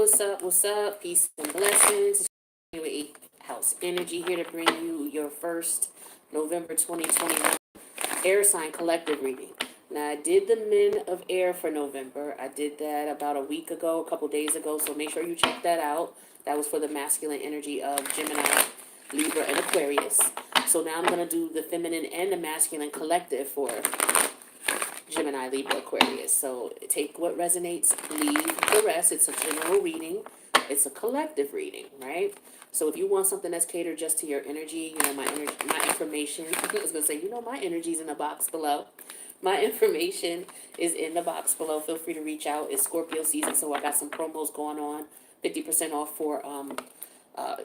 what's up? What's up? Peace and blessings. With 8th house energy here to bring you your first November 2021 air sign collective reading. Now, I did the men of air for November. I did that about a week ago, a couple days ago, so make sure you check that out. That was for the masculine energy of Gemini, Libra, and Aquarius. So now I'm going to do the feminine and the masculine collective for Gemini, Libra, Aquarius. So take what resonates, leave the rest. It's a general reading. It's a collective reading, right? So if you want something that's catered just to your energy, my information, I was going to say, my energy's in the box below. My information is in the box below. Feel free to reach out. It's Scorpio season, so I got some promos going on. 50% off for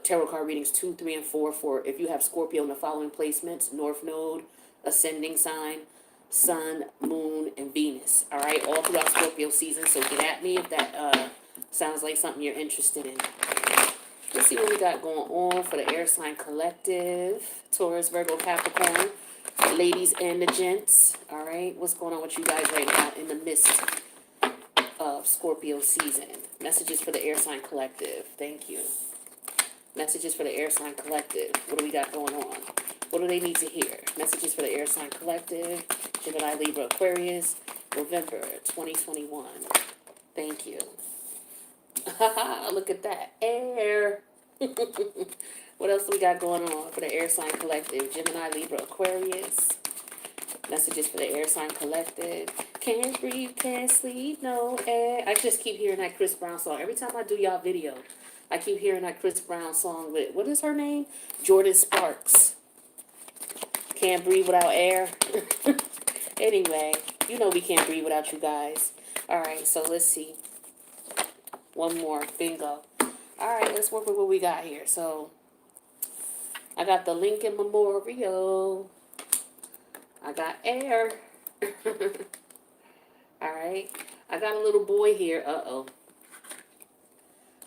tarot card readings 2, 3, and 4 for if you have Scorpio in the following placements: North Node, Ascending Sign, Sun, Moon, and Venus. All right, all throughout Scorpio season. So get at me if that sounds like something you're interested in. Let's see what we got going on for the air sign collective: Taurus, Virgo, Capricorn, ladies and the gents. All right, what's going on with you guys right now in the midst of Scorpio season? Messages for the air sign collective. Thank you. Messages for the air sign collective. What do we got going on? What do they need to hear? Messages for the air sign collective, Gemini, Libra, Aquarius, November 2021. Thank you. Look at that. Air. What else do we got going on for the air sign collective? Gemini, Libra, Aquarius. Messages for the air sign collective. Can't breathe, can't sleep, no air. I just keep hearing that Chris Brown song. Every time I do y'all video, I keep hearing that Chris Brown song with, what is her name? Jordan Sparks. Can't breathe without air. Anyway, we can't breathe without you guys. All right, so let's see. One more. Bingo. All right, let's work with what we got here. So, I got the Lincoln Memorial. I got air. All right. I got a little boy here. Uh-oh.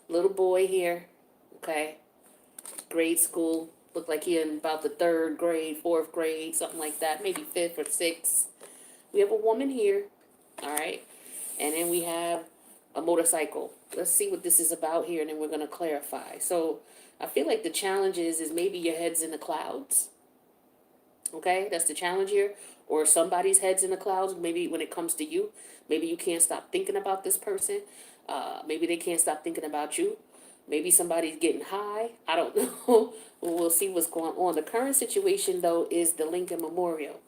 Little boy here. Okay. Grade school. Look like he in about the 3rd grade, 4th grade, something like that. Maybe 5th or 6th. We have a woman here. All right. And then we have a motorcycle. Let's see what this is about here, and then we're going to clarify. So I feel like the challenge is maybe your head's in the clouds. Okay, that's the challenge here. Or somebody's head's in the clouds. Maybe when it comes to you, maybe you can't stop thinking about this person. Maybe they can't stop thinking about you. Maybe somebody's getting high. I don't know. We'll see what's going on. The current situation, though, is the Lincoln Memorial.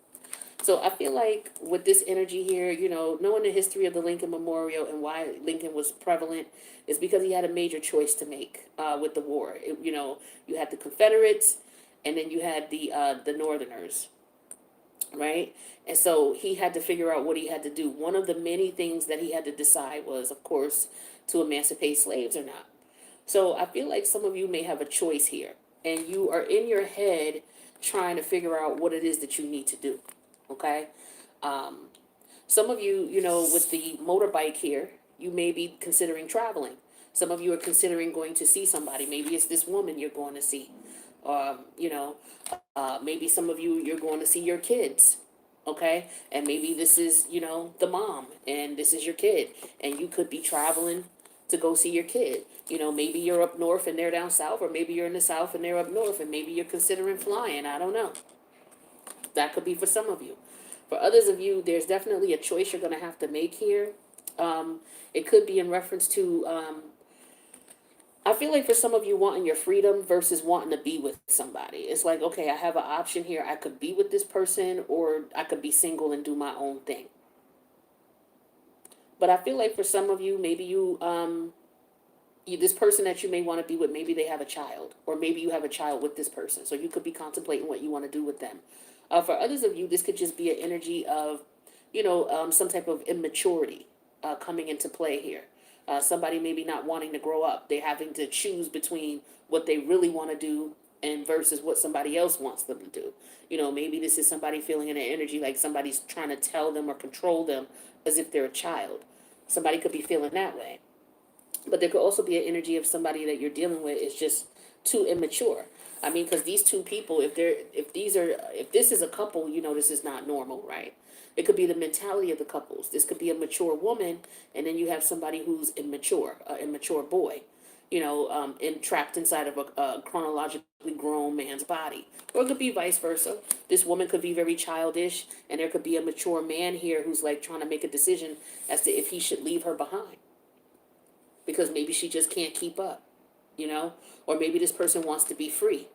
So I feel like with this energy here, knowing the history of the Lincoln Memorial and why Lincoln was prevalent is because he had a major choice to make with the war. You had the Confederates, and then you had the Northerners, right? And so he had to figure out what he had to do. One of the many things that he had to decide was, of course, to emancipate slaves or not. So I feel like some of you may have a choice here, and you are in your head trying to figure out what it is that you need to do. Okay. Some of you, with the motorbike here, you may be considering traveling. Some of you are considering going to see somebody. Maybe it's this woman you're going to see. Maybe some of you, you're going to see your kids. Okay. And maybe this is, the mom and this is your kid, and you could be traveling to go see your kid. Maybe you're up north and they're down south, or maybe you're in the south and they're up north, and maybe you're considering flying. I don't know. That could be for some of you. For others of you, there's definitely a choice you're going to have to make here. It could be in reference to, I feel like for some of you, wanting your freedom versus wanting to be with somebody. It's like, okay, I have an option here. I could be with this person, or I could be single and do my own thing. But I feel like for some of you, maybe this person that you may want to be with, maybe they have a child, or maybe you have a child with this person. So you could be contemplating what you want to do with them. For others of you, this could just be an energy of, some type of immaturity coming into play here. Somebody maybe not wanting to grow up. They're having to choose between what they really want to do and versus what somebody else wants them to do. Maybe this is somebody feeling in an energy like somebody's trying to tell them or control them as if they're a child. Somebody could be feeling that way. But there could also be an energy of somebody that you're dealing with is just too immature. I mean, because these two people, if this is a couple, this is not normal, right? It could be the mentality of the couples. This could be a mature woman, and then you have somebody who's immature, immature boy, trapped inside of a chronologically grown man's body. Or it could be vice versa. This woman could be very childish, and there could be a mature man here who's like trying to make a decision as to if he should leave her behind. Because maybe she just can't keep up, or maybe this person wants to be free.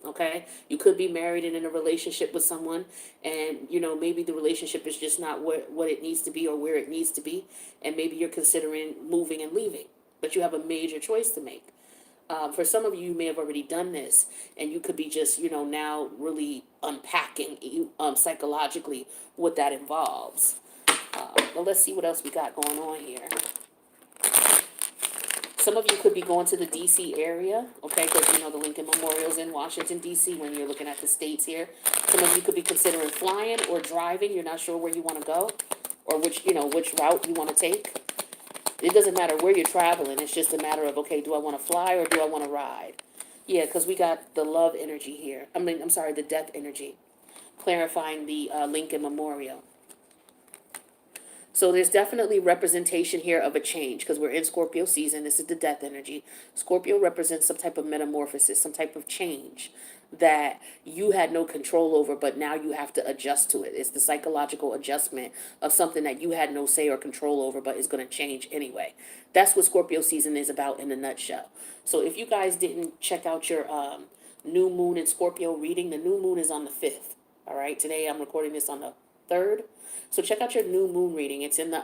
Okay, you could be married and in a relationship with someone, and maybe the relationship is just not what it needs to be or where it needs to be, and maybe you're considering moving and leaving, but you have a major choice to make. For some of you may have already done this, and you could be just now really unpacking psychologically what that involves. Well, let's see what else we got going on here. Some of you could be going to the D.C. area, okay, because the Lincoln Memorial's in Washington, D.C. when you're looking at the states here. Some of you could be considering flying or driving. You're not sure where you want to go or which route you want to take. It doesn't matter where you're traveling. It's just a matter of, okay, do I want to fly or do I want to ride? Yeah, because we got the love energy here. The death energy, clarifying the Lincoln Memorial. So there's definitely representation here of a change because we're in Scorpio season. This is the death energy. Scorpio represents some type of metamorphosis, some type of change that you had no control over, but now you have to adjust to it. It's the psychological adjustment of something that you had no say or control over, but is going to change anyway. That's what Scorpio season is about in a nutshell. So if you guys didn't check out your new moon in Scorpio reading, the new moon is on the 5th. All right, today I'm recording this on the 3rd. So check out your new moon reading. It's in the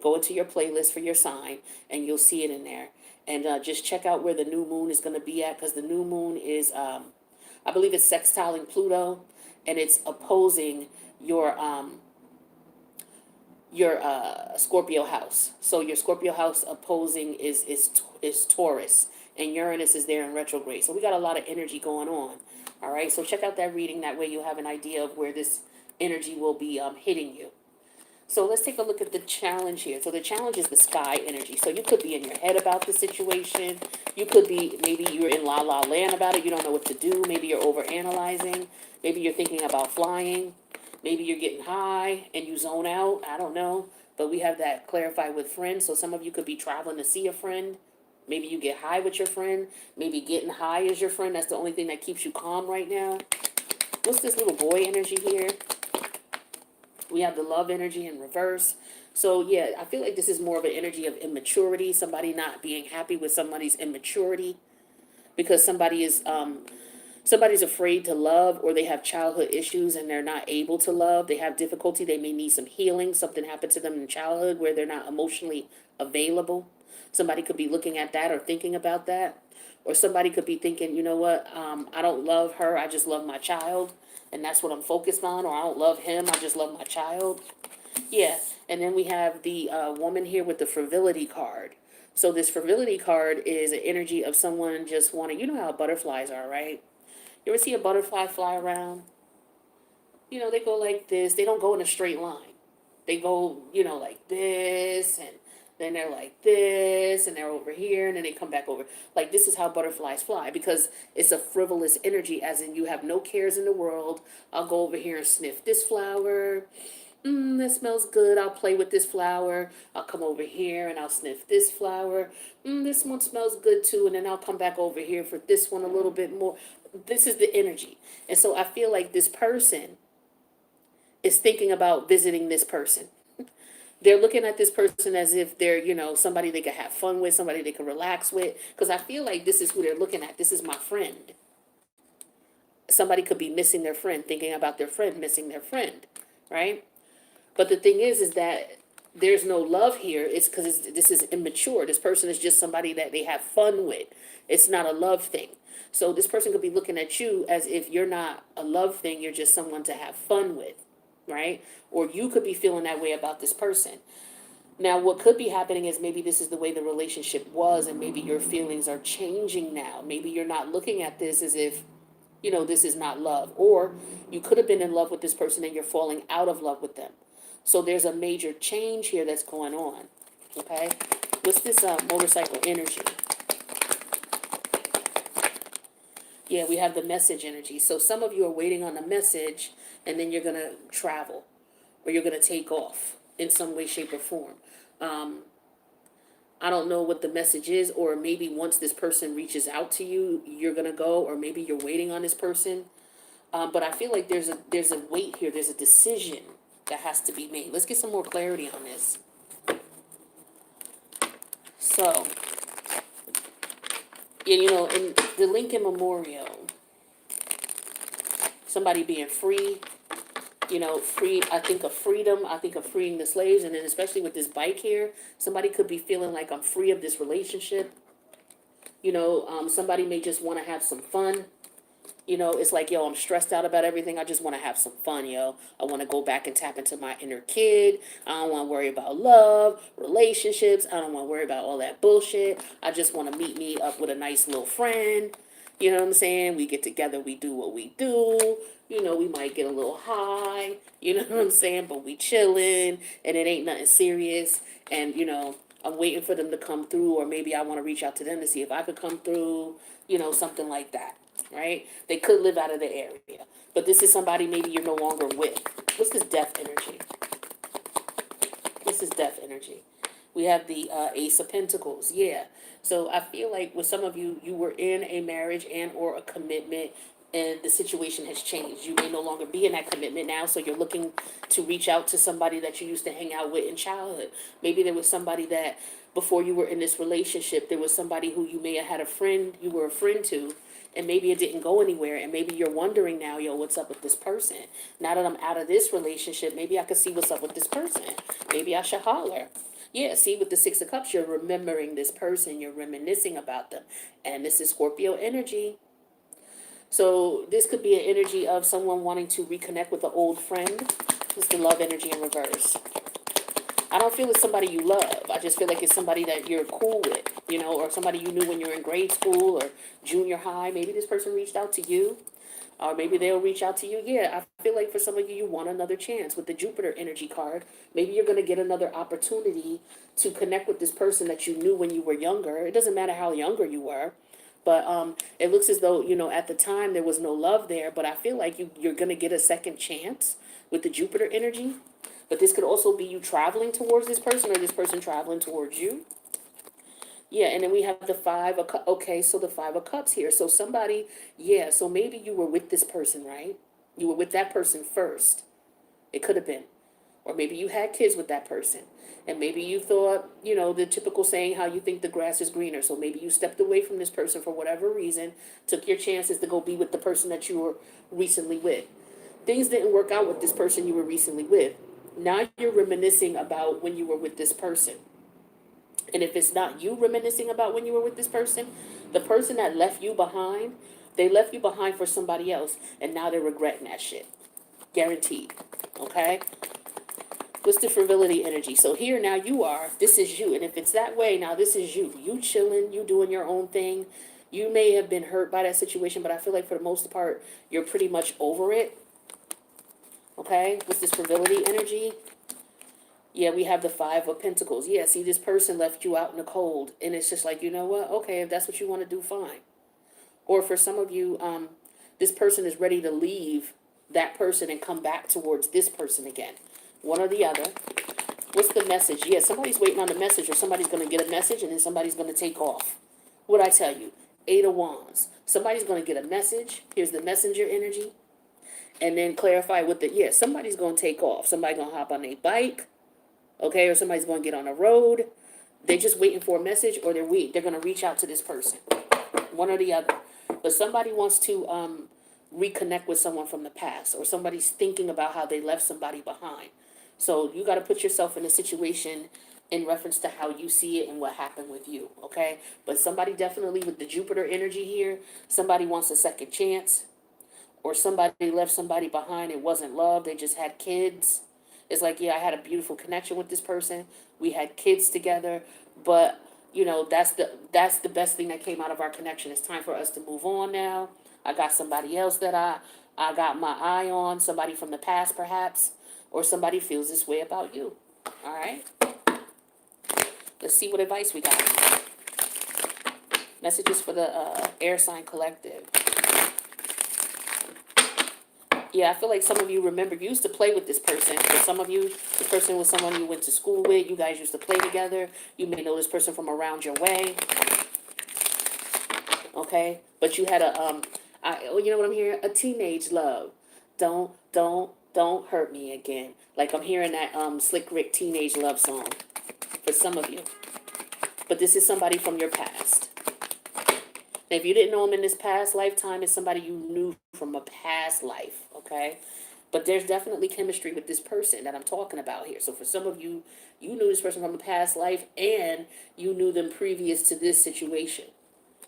go into your playlist for your sign, and you'll see it in there. And just check out where the new moon is going to be at, because the new moon is, I believe it's sextiling Pluto, and it's opposing your Scorpio house. So your Scorpio house opposing is Taurus, and Uranus is there in retrograde. So we got a lot of energy going on. All right, so check out that reading. That way you have an idea of where this energy will be hitting you. So let's take a look at the challenge here. So the challenge is the sky energy. So you could be in your head about the situation. You could be, maybe you're in la la land about it. You don't know what to do. Maybe you're overanalyzing. Maybe you're thinking about flying. Maybe you're getting high and you zone out. I don't know. But we have that clarified with friends. So some of you could be traveling to see a friend. Maybe you get high with your friend. Maybe getting high is your friend. That's the only thing that keeps you calm right now. What's this little boy energy here? We have the love energy in reverse. So yeah, I feel like this is more of an energy of immaturity, somebody not being happy with somebody's immaturity because somebody's afraid to love, or they have childhood issues and they're not able to love. They have difficulty. They may need some healing. Something happened to them in childhood where they're not emotionally available. Somebody could be looking at that or thinking about that. Or somebody could be thinking, you know what, I don't love her, I just love my child. And that's what I'm focused on. Or I don't love him, I just love my child. Yeah, and then we have the woman here with the frivolity card. So this frivolity card is an energy of someone just wanting, you know how butterflies are, right? You ever see a butterfly fly around? They go like this. They don't go in a straight line. They go, like this, and then they're like this, and they're over here, and then they come back over. Like, this is how butterflies fly, because it's a frivolous energy, as in you have no cares in the world. I'll go over here and sniff this flower. That smells good. I'll play with this flower. I'll come over here and I'll sniff this flower. This one smells good too. And then I'll come back over here for this one a little bit more. This is the energy. And so I feel like this person is thinking about visiting this person. They're looking at this person as if they're, somebody they could have fun with, somebody they could relax with. Because I feel like this is who they're looking at. This is my friend. Somebody could be missing their friend, thinking about their friend, missing their friend, right? But the thing is that there's no love here. It's because this is immature. This person is just somebody that they have fun with. It's not a love thing. So this person could be looking at you as if you're not a love thing. You're just someone to have fun with, right? Or you could be feeling that way about this person. Now, what could be happening is maybe this is the way the relationship was, and maybe your feelings are changing now. Maybe you're not looking at this as if, this is not love. Or you could have been in love with this person and you're falling out of love with them. So there's a major change here that's going on, okay? What's this motorcycle energy? Yeah, we have the message energy. So some of you are waiting on a message, and then you're going to travel, or you're going to take off in some way, shape, or form. Um, I don't know what the message is, or maybe once this person reaches out to you, you're going to go, or maybe you're waiting on this person. But I feel like there's a weight here. There's a decision that has to be made. Let's get some more clarity on this. So, yeah, you know, in the Lincoln Memorial, somebody being free, you know, free, I think of freedom, I think of freeing the slaves, and then especially with this bike here, somebody could be feeling like I'm free of this relationship. You know, somebody may just want to have some fun. You know, it's like, yo, I'm stressed out about everything. I just want to have some fun, yo. I want to go back and tap into my inner kid. I don't want to worry about love, relationships. I don't want to worry about all that bullshit. I just want to meet me up with a nice little friend. You know what I'm saying? We get together, we do what we do. You know, we might get a little high. You know what I'm saying? But we chilling, and it ain't nothing serious. And, you know, I'm waiting for them to come through, or maybe I want to reach out to them to see if I could come through. You know, something like that. Right? They could live out of the area. But this is somebody maybe you're no longer with. What's this death energy? This is death energy. We have the Ace of Pentacles. Yeah. So I feel like with some of you, you were in a marriage and or a commitment, and the situation has changed. You may no longer be in that commitment now, so you're looking to reach out to somebody that you used to hang out with in childhood. Maybe there was somebody that before you were in this relationship, there was somebody who you may have had a friend, you were a friend to, and maybe it didn't go anywhere, and maybe you're wondering now, yo, what's up with this person? Now that I'm out of this relationship, maybe I can see what's up with this person. Maybe I should holler. Yeah, see, with the Six of Cups, you're remembering this person, you're reminiscing about them, and this is Scorpio energy. So this could be an energy of someone wanting to reconnect with an old friend. This is the love energy in reverse. I don't feel it's somebody you love. I just feel like it's somebody that you're cool with, you know, or somebody you knew when you were in grade school or junior high. Maybe this person reached out to you, or maybe they'll reach out to you. Yeah, I feel like for some of you, you want another chance. With the Jupiter energy card, maybe you're going to get another opportunity to connect with this person that you knew when you were younger. It doesn't matter how younger you were. But it looks as though, you know, at the time there was no love there. But I feel like you're going to get a second chance with the Jupiter energy. But this could also be you traveling towards this person or this person traveling towards you. Yeah, and then we have the Five of Cups. Okay, so the Five of Cups here. So somebody, yeah, so maybe you were with this person, right? You were with that person first. It could have been. Or maybe you had kids with that person. And maybe you thought, you know, the typical saying how you think the grass is greener. So maybe you stepped away from this person for whatever reason, took your chances to go be with the person that you were recently with. Things didn't work out with this person you were recently with. Now you're reminiscing about when you were with this person. And if it's not you reminiscing about when you were with this person, the person that left you behind, they left you behind for somebody else, and now they're regretting that shit. Guaranteed. Okay? What's the frivolity energy? So here now you are, this is you. And if it's that way, now this is you. You chilling, you doing your own thing. You may have been hurt by that situation, but I feel like for the most part, you're pretty much over it. Okay? What's this frivolity energy? Yeah, we have the Five of Pentacles. Yeah, see, this person left you out in the cold. And it's just like, you know what? Okay, if that's what you want to do, fine. Or for some of you, this person is ready to leave that person and come back towards this person again. One or the other. What's the message? Yeah, somebody's waiting on the message, or somebody's going to get a message and then somebody's going to take off. What'd I tell you? Eight of Wands. Somebody's going to get a message. Here's the messenger energy. And then clarify with the, yeah, somebody's going to take off. Somebody's going to hop on a bike. Okay, or somebody's going to get on a road. They're just waiting for a message, or they're going to reach out to this person. One or the other. But somebody wants to reconnect with someone from the past, or somebody's thinking about how they left somebody behind. So you got to put yourself in a situation in reference to how you see it and what happened with you, okay? But somebody definitely with the Jupiter energy here, somebody wants a second chance, or somebody left somebody behind. It wasn't love. They just had kids. It's like, yeah, I had a beautiful connection with this person. We had kids together, but you know, that's the best thing that came out of our connection. It's time for us to move on now. I got somebody else that I got my eye on, somebody from the past perhaps, or somebody feels this way about you. All right? Let's see what advice we got. Messages for the air sign collective. Yeah, I feel like some of you remember, you used to play with this person. For some of you, this person was someone you went to school with. You guys used to play together. You may know this person from around your way. Okay? But you had you know what I'm hearing? A teenage love. Don't hurt me again. Like I'm hearing that Slick Rick teenage love song for some of you. But this is somebody from your past. Now, if you didn't know him in this past lifetime, it's somebody you knew from a past life, okay? But there's definitely chemistry with this person that I'm talking about here. So for some of you, you knew this person from a past life and you knew them previous to this situation,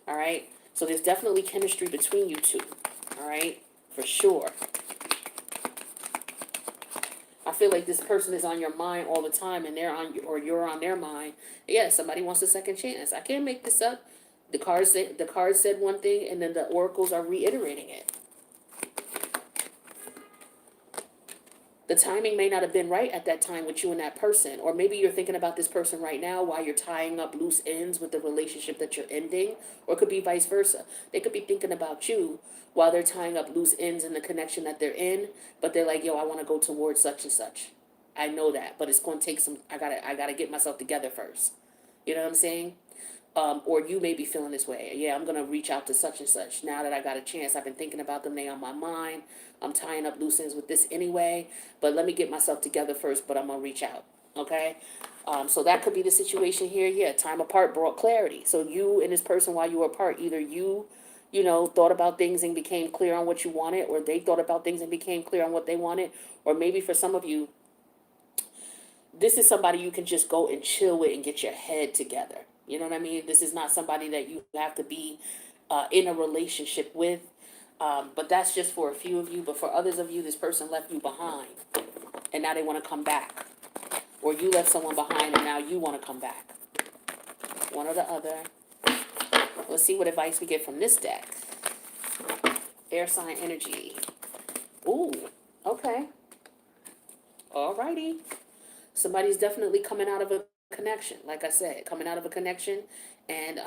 all right? So there's definitely chemistry between you two, all right? For sure. I feel like this person is on your mind all the time and they're on, or you're on their mind. Yeah, somebody wants a second chance. I can't make this up. The cards said one thing and then the oracles are reiterating it. The timing may not have been right at that time with you and that person. Or maybe you're thinking about this person right now while you're tying up loose ends with the relationship that you're ending. Or it could be vice versa. They could be thinking about you while they're tying up loose ends in the connection that they're in. But they're like, yo, I want to go towards such and such. I know that, but it's going to take some, I gotta get myself together first. You know what I'm saying? Or you may be feeling this way. Yeah, I'm gonna reach out to such and such now that I got a chance. I've been thinking about them. They on my mind. I'm tying up loose ends with this anyway. But let me get myself together first. But I'm gonna reach out. Okay. So that could be the situation here. Yeah, time apart brought clarity. So you and this person, while you were apart, either you know, thought about things and became clear on what you wanted, or they thought about things and became clear on what they wanted, or maybe for some of you, this is somebody you can just go and chill with and get your head together. You know what I mean? This is not somebody that you have to be in a relationship with. But that's just for a few of you. But for others of you, this person left you behind and now they want to come back. Or you left someone behind and now you want to come back. One or the other. Let's see what advice we get from this deck. Air sign energy. Ooh, okay. Alrighty. Somebody's definitely coming out of a connection. Like I said, coming out of a connection and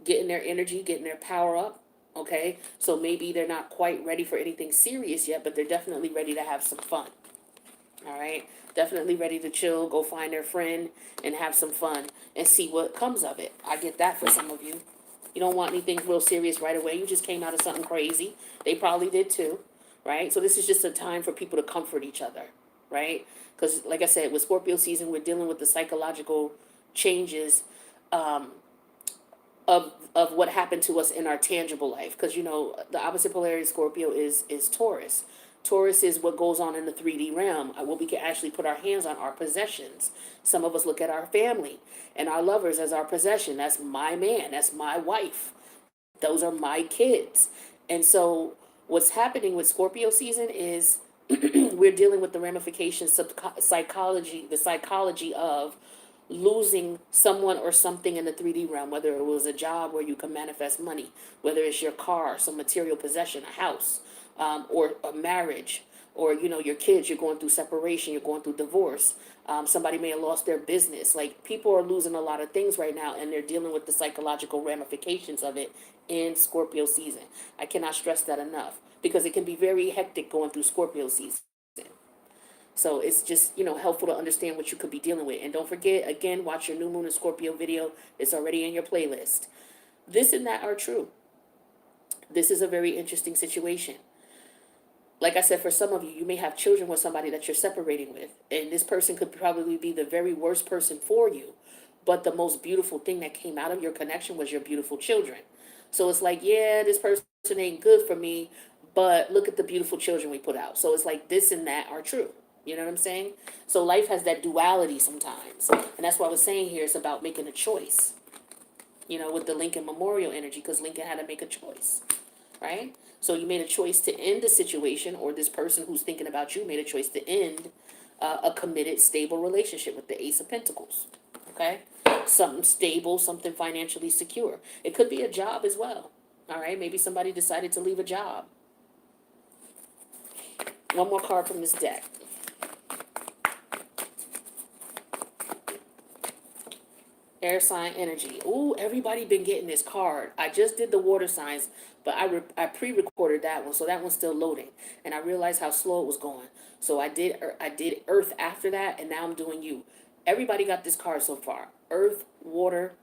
getting their energy, getting their power up. Okay, so maybe they're not quite ready for anything serious yet, but they're definitely ready to have some fun. All right, definitely ready to chill, go find their friend and have some fun and see what comes of it. I get that for some of you. You don't want anything real serious right away. You just came out of something crazy. They probably did too, right? So this is just a time for people to comfort each other, right? Because like I said, with Scorpio season, we're dealing with the psychological changes of what happened to us in our tangible life. Because, you know, the opposite polarity of Scorpio is Taurus. Taurus is what goes on in the 3D realm, what we can actually put our hands on, our possessions. Some of us look at our family and our lovers as our possession. That's my man. That's my wife. Those are my kids. And so what's happening with Scorpio season is we're dealing with the ramifications of psychology, the psychology of losing someone or something in the 3D realm, whether it was a job where you can manifest money, whether it's your car, some material possession, a house, or a marriage, or, you know, your kids, you're going through separation, you're going through divorce. Somebody may have lost their business. Like, people are losing a lot of things right now, and they're dealing with the psychological ramifications of it in Scorpio season. I cannot stress that enough because it can be very hectic going through Scorpio season. So it's just, you know, helpful to understand what you could be dealing with. And don't forget, again, watch your New Moon and Scorpio video. It's already in your playlist. This and that are true. This is a very interesting situation. Like I said, for some of you, you may have children with somebody that you're separating with. And this person could probably be the very worst person for you. But the most beautiful thing that came out of your connection was your beautiful children. So it's like, yeah, this person ain't good for me, but look at the beautiful children we put out. So it's like this and that are true. You know what I'm saying? So life has that duality sometimes. And that's what I was saying here. It's about making a choice. You know, with the Lincoln Memorial energy, because Lincoln had to make a choice. Right? So you made a choice to end the situation, or this person who's thinking about you made a choice to end a committed, stable relationship with the Ace of Pentacles. Okay? Something stable, something financially secure. It could be a job as well. All right? Maybe somebody decided to leave a job. One more card from this deck. Air sign energy. Ooh, everybody been getting this card. I just did the water signs, but I pre-recorded that one, so that one's still loading. And I realized how slow it was going. So I did Earth after that, and now I'm doing you. Everybody got this card so far. Earth, water,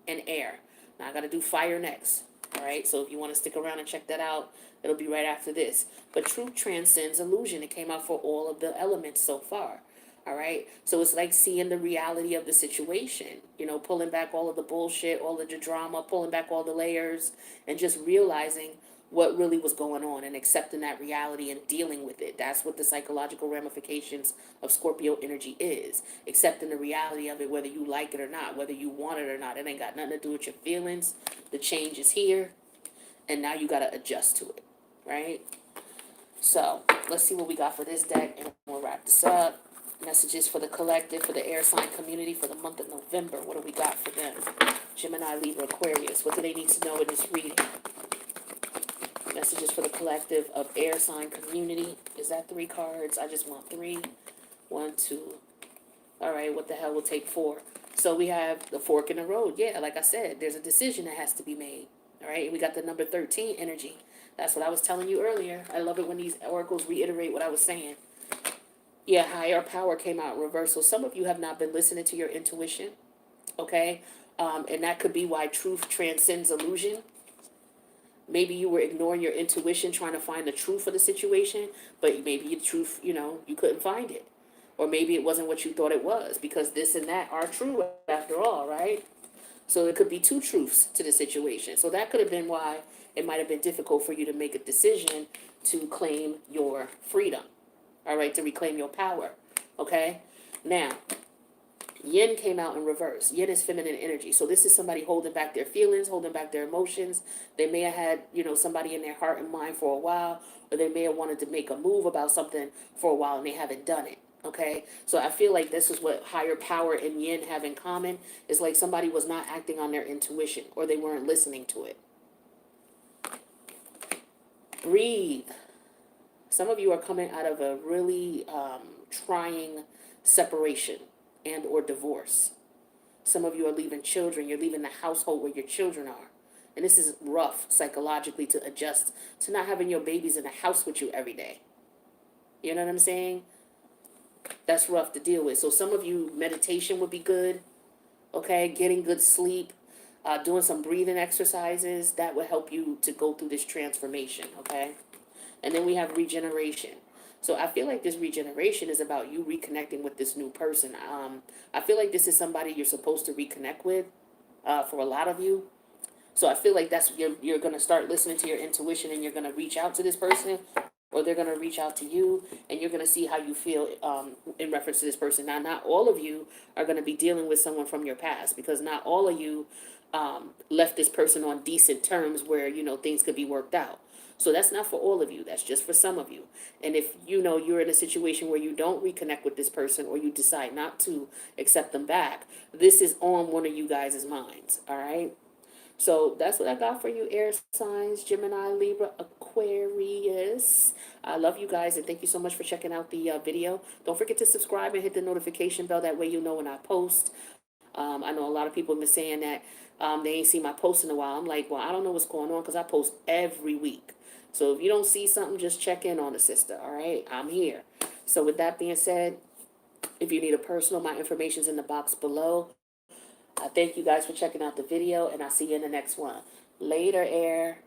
and air. Now I got to do fire next. All right, so if you want to stick around and check that out, it'll be right after this. But truth transcends illusion. It came out for all of the elements so far. All right, so it's like seeing the reality of the situation, pulling back all of the bullshit, all of the drama, pulling back all the layers, and just realizing what really was going on and accepting that reality and dealing with it. That's what the psychological ramifications of Scorpio energy is. Accepting the reality of it, whether you like it or not, whether you want it or not. It ain't got nothing to do with your feelings. The change is here, and now you got to adjust to it, right? So let's see what we got for this deck, and we'll wrap this up. Messages for the collective, for the air sign community for the month of November. What do we got for them? Gemini, Libra, Aquarius. What do they need to know in this reading? Messages for the collective of air sign community. Is that 3 cards? I just want 3. 1, 2. All right, what the hell will take 4? So we have the fork in the road. Yeah, like I said, there's a decision that has to be made. All right, we got the number 13 energy. That's what I was telling you earlier. I love it when these oracles reiterate what I was saying. Yeah, higher power came out in reverse. So some of you have not been listening to your intuition, okay? And that could be why truth transcends illusion. Maybe you were ignoring your intuition, trying to find the truth of the situation, but maybe the truth, you couldn't find it. Or maybe it wasn't what you thought it was, because this and that are true after all, right? So it could be 2 truths to the situation. So that could have been why it might have been difficult for you to make a decision to claim your freedom. All right, to reclaim your power, okay? Now, yin came out in reverse. Yin is feminine energy. So this is somebody holding back their feelings, holding back their emotions. They may have had, somebody in their heart and mind for a while, or they may have wanted to make a move about something for a while and they haven't done it, okay? So I feel like this is what higher power and yin have in common. Is like somebody was not acting on their intuition, or they weren't listening to it. Breathe. Some of you are coming out of a really trying separation and or divorce. Some of you are leaving children. You're leaving the household where your children are. And this is rough psychologically to adjust to not having your babies in the house with you every day. You know what I'm saying? That's rough to deal with. So some of you, meditation would be good. Okay, getting good sleep, doing some breathing exercises. That would help you to go through this transformation, okay? And then we have regeneration. So I feel like this regeneration is about you reconnecting with this new person. I feel like this is somebody you're supposed to reconnect with for a lot of you. So I feel like that's you're going to start listening to your intuition, and you're going to reach out to this person, or they're going to reach out to you, and you're going to see how you feel in reference to this person. Now, not all of you are going to be dealing with someone from your past, because not all of you left this person on decent terms where, things could be worked out. So that's not for all of you. That's just for some of you. And if you're in a situation where you don't reconnect with this person, or you decide not to accept them back, this is on one of you guys' minds. All right. So that's what I got for you, air signs, Gemini, Libra, Aquarius. I love you guys, and thank you so much for checking out the video. Don't forget to subscribe and hit the notification bell. That way you know when I post. I know a lot of people have been saying that they ain't seen my post in a while. I'm like, well, I don't know what's going on, because I post every week. So if you don't see something, just check in on the sister, all right? I'm here. So with that being said, if you need a personal, my information's in the box below. I thank you guys for checking out the video, and I'll see you in the next one. Later, air.